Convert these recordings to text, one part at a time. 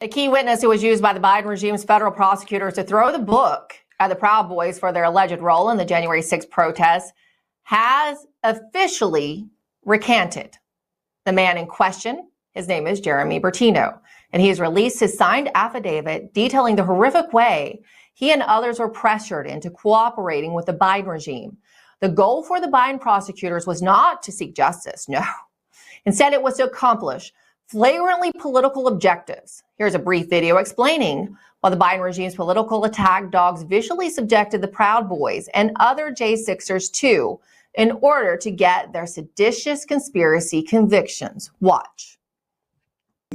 A key witness who was used by the Biden regime's federal prosecutors to throw the book at the Proud Boys for their alleged role in the January 6th protests has officially recanted. The man in question, his name is Jeremy Bertino, and he has released his signed affidavit detailing the horrific way he and others were pressured into cooperating with the Biden regime. The goal for the Biden prosecutors was not to seek justice, no. Instead, it was to accomplish flagrantly political objectives. Here's a brief video explaining why the Biden regime's political attack dogs visually subjected the Proud Boys and other J6ers to in order to get their seditious conspiracy convictions. Watch.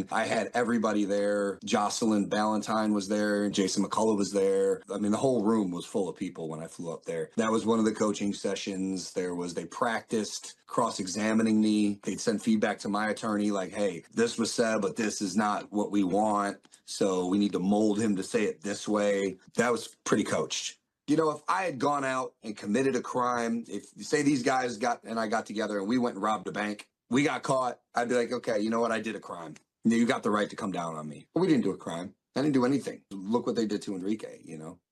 I had everybody there. Jocelyn Ballantyne was there. Jason McCullough was there. I mean, the whole room was full of people when I flew up there. That was one of the coaching sessions. They practiced cross-examining me. They'd send feedback to my attorney like, hey, this was said, but this is not what we want. So we need to mold him to say it this way. That was pretty coached. You know, if I had gone out and committed a crime, if you say these guys got together and we went and robbed a bank, we got caught, I'd be like, okay, you know what? I did a crime. You got the right to come down on me. But we didn't do a crime. I didn't do anything. Look what they did to Enrique,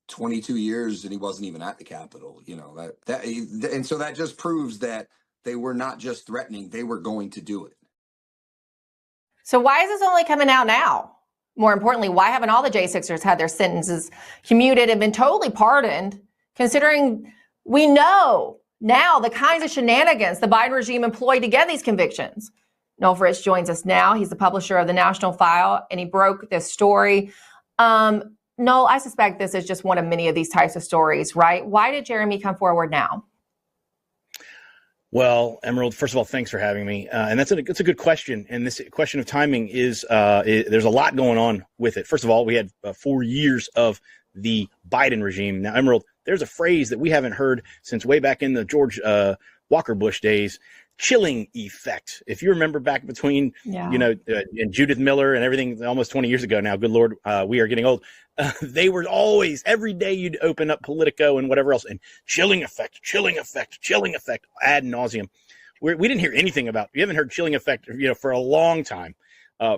22 years and he wasn't even at the Capitol, and so that just proves that they were not just threatening, they were going to do it. So why is this only coming out now? More importantly, why haven't all the J6ers had their sentences commuted and been totally pardoned, considering we know now the kinds of shenanigans the Biden regime employed to get these convictions? Noel Fritz joins us now. He's the publisher of the National File, and he broke this story. Noel, I suspect this is just one of many of these types of stories, right? Why did Jeremy come forward now? Well, Emerald, first of all, thanks for having me. And that's a good question. And this question of timing is there's a lot going on with it. First of all, we had 4 years of the Biden regime. Now, Emerald, there's a phrase that we haven't heard since way back in the George Walker Bush days. Chilling effect. If you remember back between, and Judith Miller and everything almost 20 years ago now, good Lord, we are getting old. They were always, every day you'd open up Politico and whatever else, and chilling effect, ad nauseum. We didn't hear anything about, we haven't heard chilling effect, for a long time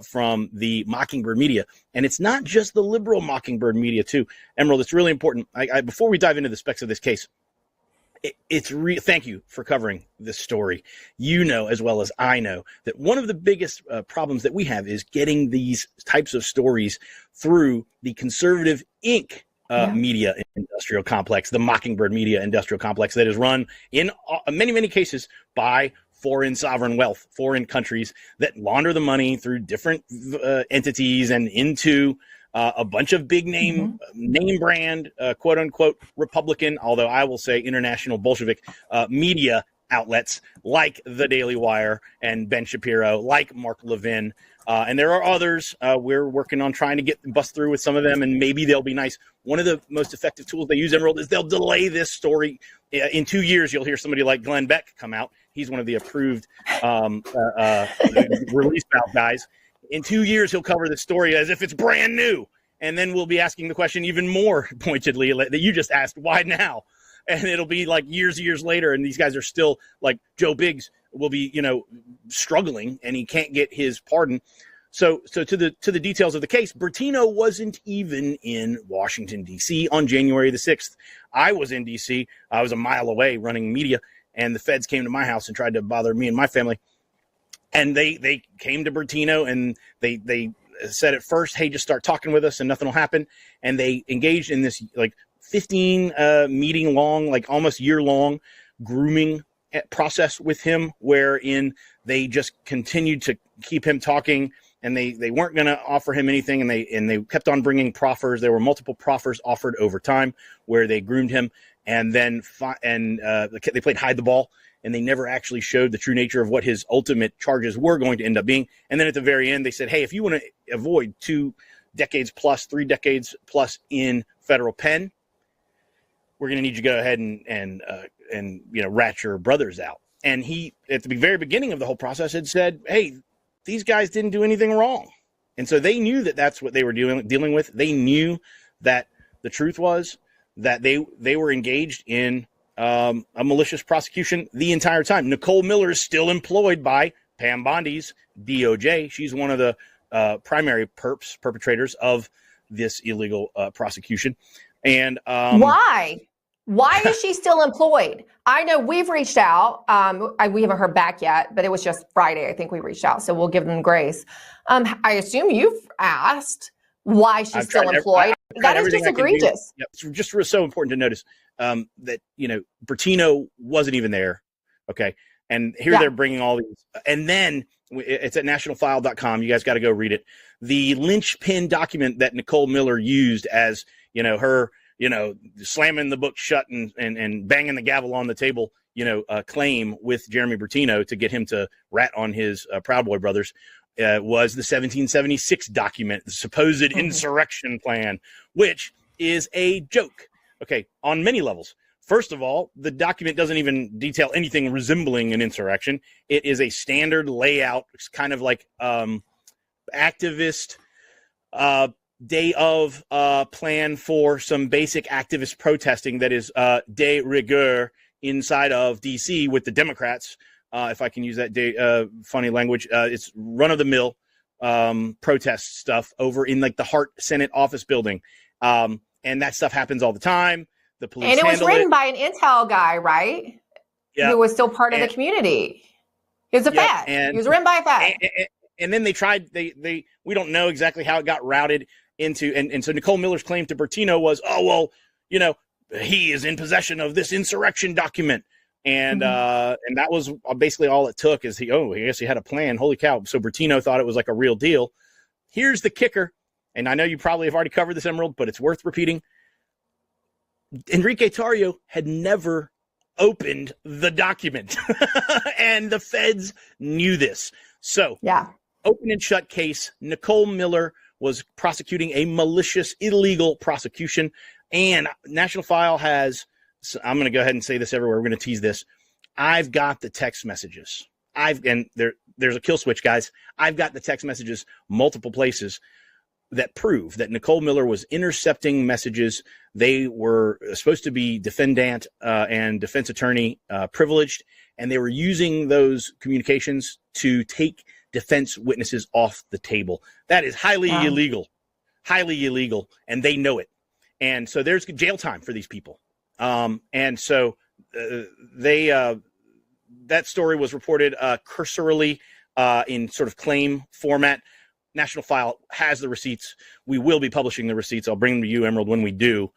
from the Mockingbird media. And it's not just the liberal Mockingbird media too. Emerald, it's really important. Before we dive into the specs of this case, thank you for covering this story. You know, as well as I know, that one of the biggest problems that we have is getting these types of stories through the conservative Inc. Media industrial complex, the Mockingbird media industrial complex that is run in many, many cases by foreign sovereign wealth, foreign countries that launder the money through different entities and into a bunch of big name brand, quote unquote, Republican, although I will say international Bolshevik media outlets like the Daily Wire and Ben Shapiro, like Mark Levin. And there are others. We're working on trying to bust through with some of them, and maybe they'll be nice. One of the most effective tools they use, Emerald, is they'll delay this story. In 2 years, you'll hear somebody like Glenn Beck come out. He's one of the approved release valve guys. In 2 years, he'll cover the story as if it's brand new. And then we'll be asking the question even more pointedly that you just asked, why now? And it'll be like years later, and these guys are still like Joe Biggs will be, struggling, and he can't get his pardon. So to the details of the case, Bertino wasn't even in Washington, D.C. on January the 6th. I was in D.C. I was a mile away running media, and the feds came to my house and tried to bother me and my family. And they came to Bertino, and they said at first, hey, just start talking with us and nothing will happen. And they engaged in this 15 meeting long, almost year long grooming process with him, wherein they just continued to keep him talking, and they weren't going to offer him anything. And they kept on bringing proffers. There were multiple proffers offered over time where they groomed him, and then they played hide the ball. And they never actually showed the true nature of what his ultimate charges were going to end up being. And then at the very end, they said, hey, if you want to avoid 2 decades plus, 3 decades plus in federal pen, we're going to need you to go ahead and rat your brothers out. And he, at the very beginning of the whole process, had said, hey, these guys didn't do anything wrong. And so they knew that that's what they were dealing with. They knew that the truth was that they were engaged in a malicious prosecution the entire time. Nicole Miller is still employed by Pam Bondi's DOJ. She's one of the primary perpetrators of this illegal prosecution. And why? Why is she still employed? I know we've reached out. We haven't heard back yet, but it was just Friday. I think we reached out, so we'll give them grace. I assume you've asked why she's still employed. That is just egregious. Yep. It's just so important to notice that, Bertino wasn't even there. Okay. And here they're bringing all these. And then it's at nationalfile.com. You guys got to go read it. The linchpin document that Nicole Miller used as, her, slamming the book shut and banging the gavel on the table, claim with Jeremy Bertino to get him to rat on his Proud Boy brothers. Was the 1776 document, the supposed insurrection plan, which is a joke. Okay, on many levels. First of all, the document doesn't even detail anything resembling an insurrection. It is a standard layout. It's kind of like activist day of plan for some basic activist protesting that is de rigueur inside of D.C. with the Democrats. If I can use that funny language, it's run-of-the-mill protest stuff over in like the Hart Senate office building. And that stuff happens all the time. The police and it was written by an intel guy, right? Yeah. Who was still part of the community. He was a fed. He was written by a fed. And then they tried, we don't know exactly how it got routed into, and so Nicole Miller's claim to Bertino was, he is in possession of this insurrection document. And and that was basically all it took is I guess he had a plan. Holy cow. So Bertino thought it was like a real deal. Here's the kicker. And I know you probably have already covered this, Emerald, but it's worth repeating. Enrique Tarrio had never opened the document and the feds knew this. So open and shut case. Nicole Miller was prosecuting a malicious, illegal prosecution. And National File has, so I'm going to go ahead and say this everywhere. We're going to tease this. I've got the text messages. There's a kill switch, guys. I've got the text messages multiple places that prove that Nicole Miller was intercepting messages. They were supposed to be defendant and defense attorney privileged, and they were using those communications to take defense witnesses off the table. That is highly illegal, and they know it. And so there's jail time for these people. And so that story was reported cursorily in sort of claim format. National File has the receipts. We will be publishing the receipts. I'll bring them to you, Emerald, when we do.